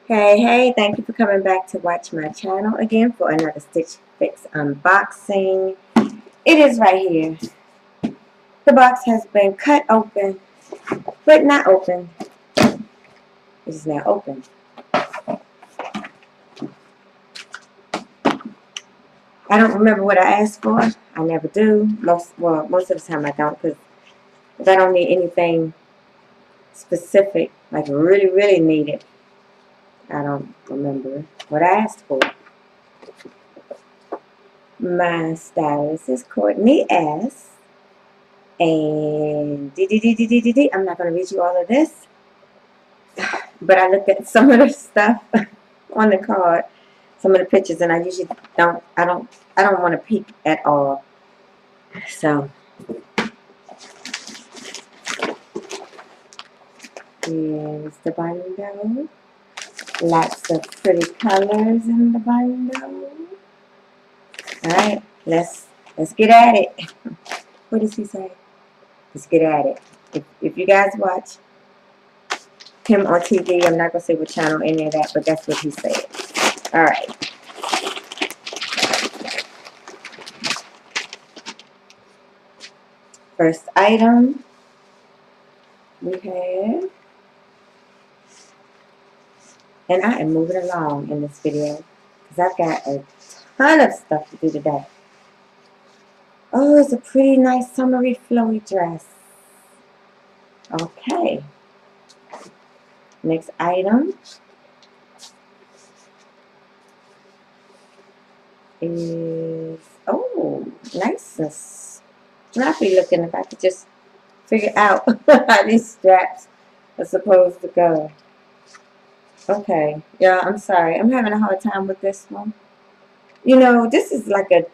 Hey, thank you for coming back to watch my channel again for another Stitch Fix unboxing. It is right here. The box has been cut open, but not open. It is now open. I don't remember what I asked for. I never do. Most of the time I don't, because if I don't need anything specific, like really need it, I don't remember what I asked for. My stylist is Courtney S. And I'm not going to read you all of this, but I looked at some of the stuff on the card, some of the pictures, and I usually don't want to peek at all. So here's the bundle. Lots of pretty colors in the bundle. All right, let's get at it. What does he say? Let's get at it. If you guys watch him on TV, I'm not gonna say what channel, any of that, but that's what he said. All right. First item we have, and I am moving along in this video because I've got a ton of stuff to do today. Oh, it's a pretty nice summery flowy dress. Okay. Next item is, oh, nice and snappy looking. If I could just figure out how these straps are supposed to go. Okay, yeah, I'm sorry. I'm having a hard time with this one. You know, this is like a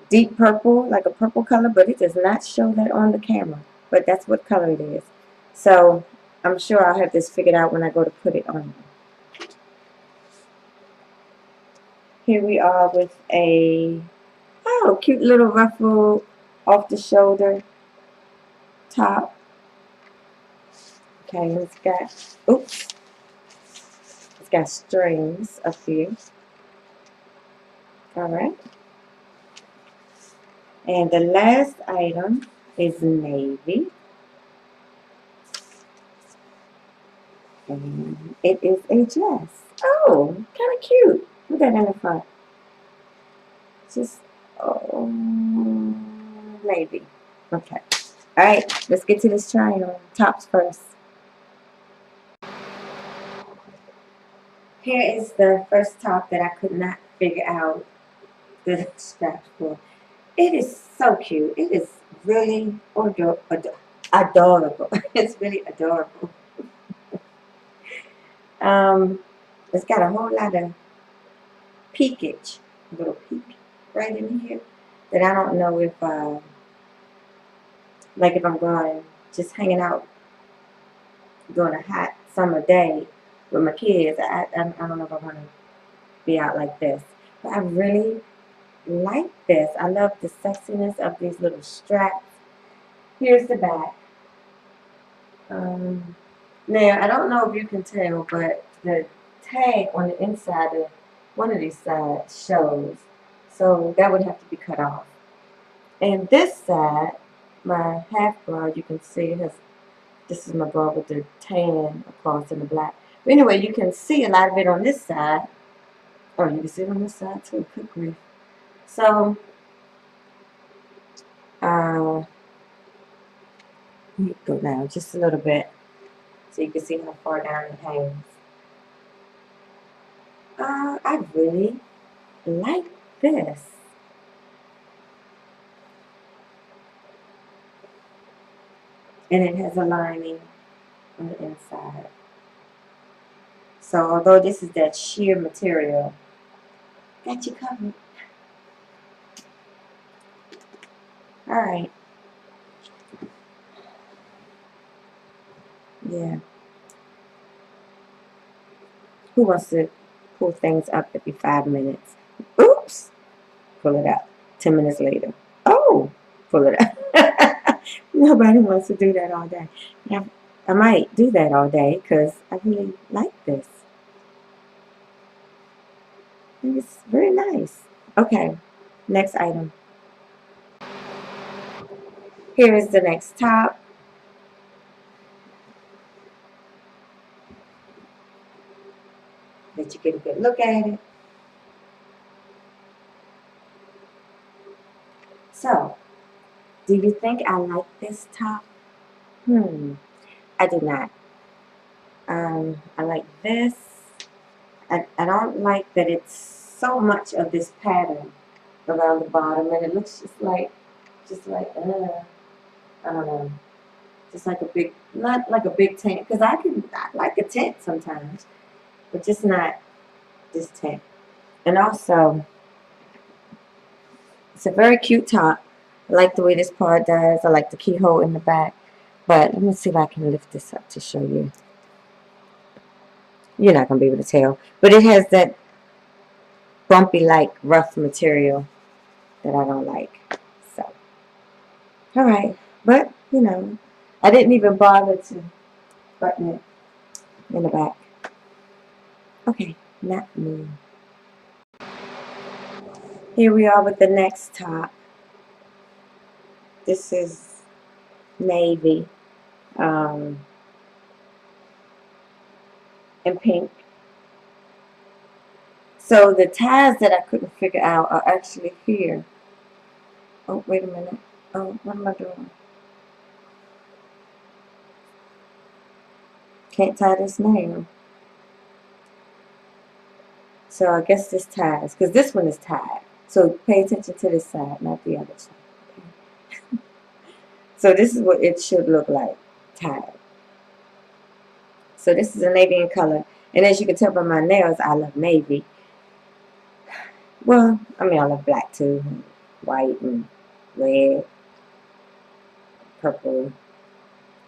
deep purple, like a purple color, but it does not show that on the camera. But that's what color it is. So I'm sure I'll have this figured out when I go to put it on. Here we are with a, oh, cute little ruffle off the shoulder top. Okay, it's got, oops, it's got strings up here. Alright. And the last item is navy. And it is a dress. Oh, kind of cute. Look at that in the front. Just, oh, navy. Okay. Alright, let's get to this try on. Tops first. Here is the first top that I could not figure out the straps for. It is so cute. It is really adorable. It's really adorable. It's got a whole lot of peekage, a little peek right in here that I don't know if, like if I'm going just hanging out during a hot summer day with my kids. I don't know if I want to be out like this, but I really like this. I love the sexiness of these little straps. Here's the back. Now, I don't know if you can tell, but the tag on the inside of one of these sides shows. So that would have to be cut off. And this side, my half bra, you can see it has, this is my bra with the tan across and the black. But anyway, you can see a lot of it on this side. Oh, you can see it on this side too. Good grief. So, let me go down just a little bit so you can see how far down it hangs. I really like this. And it has a lining on the inside. So although this is that sheer material, got you covered. Alright. Yeah. Who wants to pull things up every 5 minutes? Oops. Pull it out. 10 minutes later. Oh. Pull it out. Nobody wants to do that all day. I might do that all day because I really like this. And it's very nice. Okay, next item. Here is the next top. Let you get a good look at it. So, do you think I like this top? I do not. I like this. I don't like that it's so much of this pattern around the bottom, and it looks I don't know, just like a big, not like a big tent, because I like a tent sometimes, but just not this tent. And also, it's a very cute top. I like the way this part does. I like the keyhole in the back. But let me see if I can lift this up to show you. You're not going to be able to tell. But it has that bumpy-like rough material that I don't like. So, alright. But, you know, I didn't even bother to button it in the back. Okay, not me. Here we are with the next top. This is navy and pink. So the ties that I couldn't figure out are actually here. Oh, wait a minute. Oh, what am I doing? Can't tie this now. So I guess this ties, because this one is tied. So pay attention to this side, not the other side. Okay? So this is what it should look like, tied. So this is a navy in color. And as you can tell by my nails, I love navy. Well, I mean, I love black too. White and red, purple.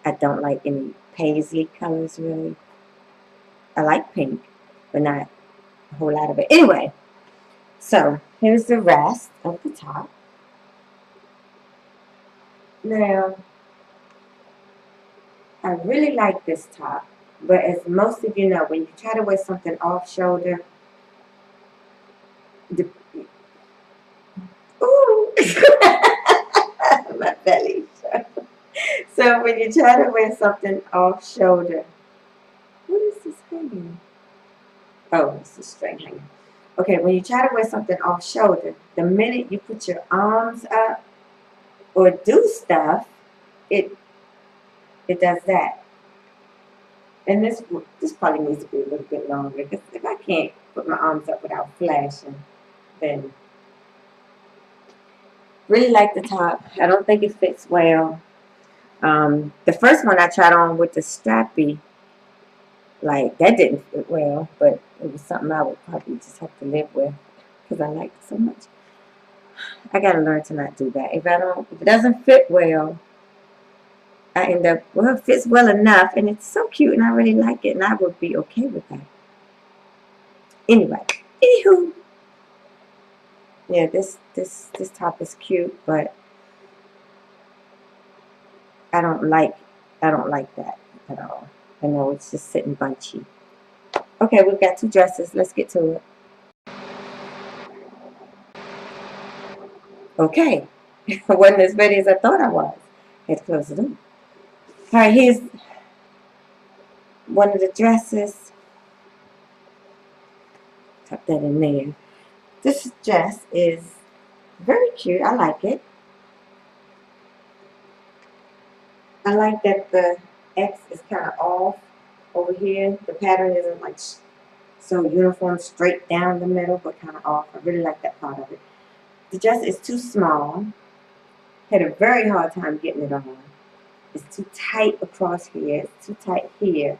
I don't like any paisley colors, really. I like pink, but not a whole lot of it. Anyway, so here's the rest of the top. Now, I really like this top, but as most of you know, when you try to wear something off shoulder, ooh, my belly. So when you try to wear something off shoulder, what is this hanging? Oh, it's a string hanging. Okay, when you try to wear something off shoulder, the minute you put your arms up or do stuff, it does that. And this probably needs to be a little bit longer, because if I can't put my arms up without flashing, then really like the top. I don't think it fits well. The first one I tried on with the strappy, like that didn't fit well, but it was something I would probably just have to live with because I like it so much. I gotta learn to not do that. If it doesn't fit well, I end up, well, it fits well enough, and it's so cute, and I really like it, and I would be okay with that. Anyway, anywho, yeah, this top is cute, but I don't like that at all. I know it's just sitting bunchy. Okay, we've got two dresses. Let's get to it. Okay, I wasn't as ready as I thought I was. I had to close the door. All right, here's one of the dresses. Tuck that in there. This dress is very cute. I like it. I like that the X is kind of off over here. The pattern isn't like so uniform straight down the middle, but kind of off. I really like that part of it. The dress is too small. Had a very hard time getting it on. It's too tight across here. It's too tight here.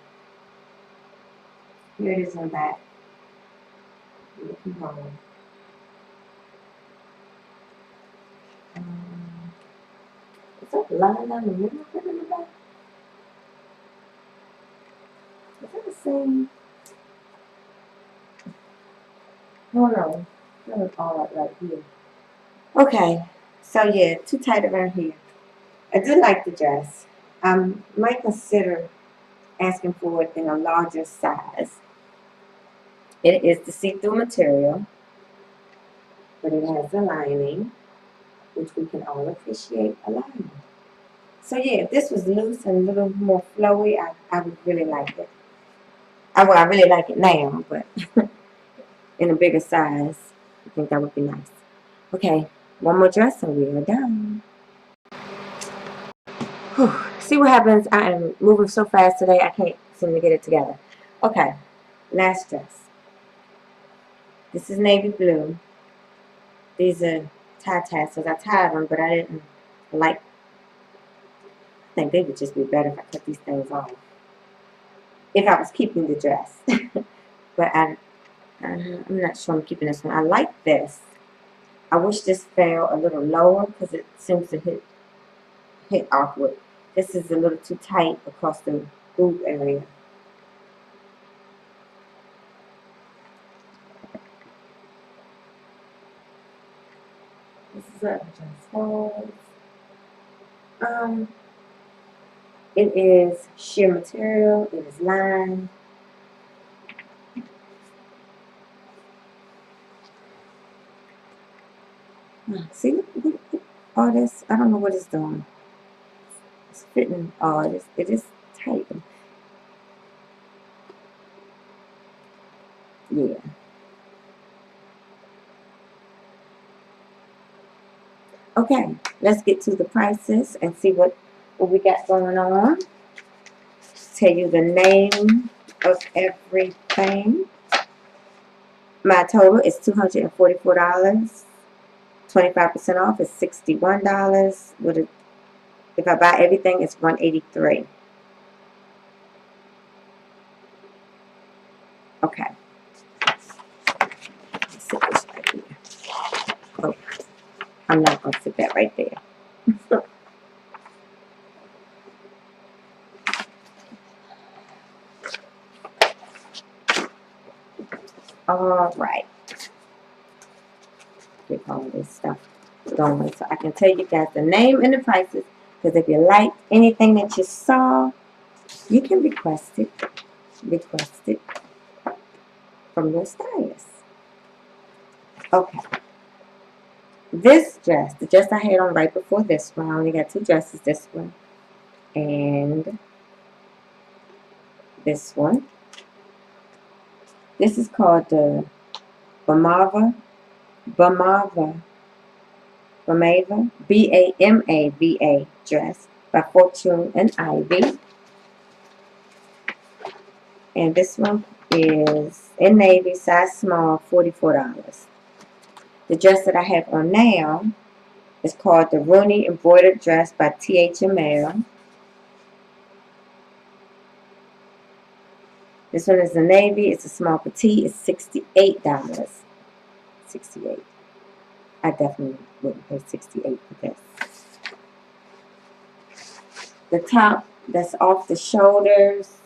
Here it is on the back. Looking home. Is that line down the middle of it in the back? Is that the same? Oh no. That was all right here. Okay. So yeah, too tight around here. I do like the dress. Might consider asking for it in a larger size. It is the see-through material, but it has a lining, which we can all appreciate a lining. So yeah, if this was loose and a little more flowy, I would really like it. I really like it now, but in a bigger size, I think that would be nice. Okay, one more dress and we are done. Whew. See what happens? I am moving so fast today, I can't seem to get it together. Okay, last dress. This is navy blue. These are tie tassels. I tied them, but I didn't like. I think they would just be better if I cut these things off. If I was keeping the dress. But I'm not sure I'm keeping this one. I like this. I wish this fell a little lower because it seems to hit awkward. This is a little too tight across the boob area. This is what the dress holds. It is sheer material. It is lined. See, look, all this. I don't know what it's doing. It's fitting. Oh, it is tight. Yeah. Okay, let's get to the prices and see what we got going on. Tell you the name of everything. My total is $244. 25% off is $61. If I buy everything, it's $183. Okay. Let's sit this right here. Oh, I'm not going to sit that right there. All right. Get all this stuff going so I can tell you guys the name and the prices. Because if you like anything that you saw, you can request it from your stylist. Okay. This dress, the dress I had on right before this one, I only got two dresses, this one and this one. This is called the Bamava, B-A-M-A-V-A dress by Fortune and Ivy. And this one is in navy, size small, $44. The dress that I have on now is called the Roonie Embroidered Dress by THML. This one is a navy. It's a small petite. It's $68. $68. I definitely wouldn't pay $68 for this. The top that's off the shoulders.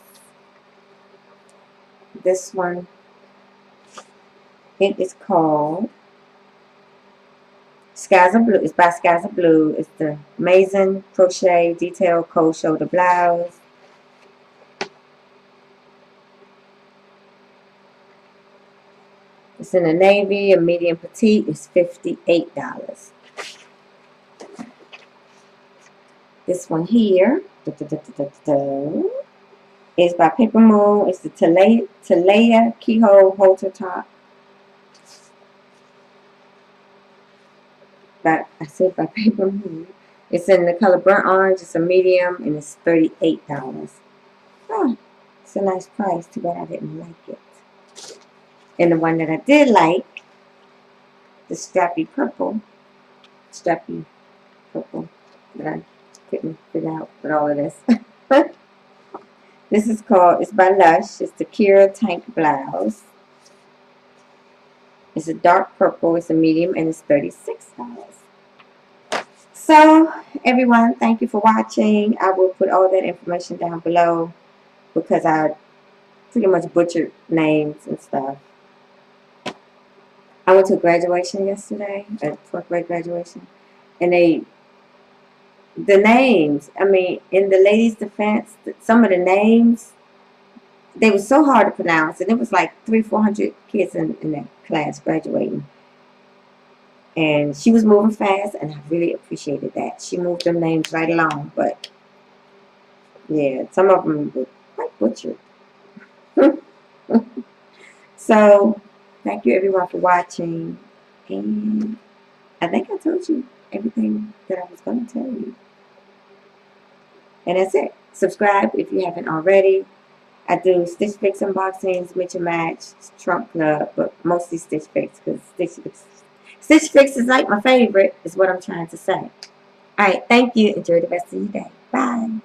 This one, it is called Skies of Blue. It's by Skies of Blue. It's the Mazan crochet detail cold shoulder blouse. It's in a navy, a medium petite. It's $58. This one here is by Papermoon. It's the Talaya keyhole halter top. I said by Papermoon. It's in the color burnt orange. It's a medium and it's $38. Oh, it's a nice price. Too bad I didn't like it. And the one that I did like, the strappy purple that I couldn't figure out with all of this. This is called, it's by Lush. It's the Keera tank blouse. It's a dark purple. It's a medium and it's $36. So, everyone, thank you for watching. I will put all that information down below because I pretty much butchered names and stuff. I went to graduation yesterday, a 4th grade graduation, and the names, I mean, in the ladies' defense, some of the names they were so hard to pronounce, and it was like 400 kids in that class graduating. And she was moving fast, and I really appreciated that. She moved them names right along, but yeah, some of them were quite butchered. So, thank you everyone for watching, and I think I told you everything that I was going to tell you. And that's it. Subscribe if you haven't already. I do Stitch Fix unboxings, Mix and Match, Trunk Club, but mostly Stitch Fix because Stitch Fix is like my favorite, is what I'm trying to say. Alright, thank you. Enjoy the rest of your day. Bye.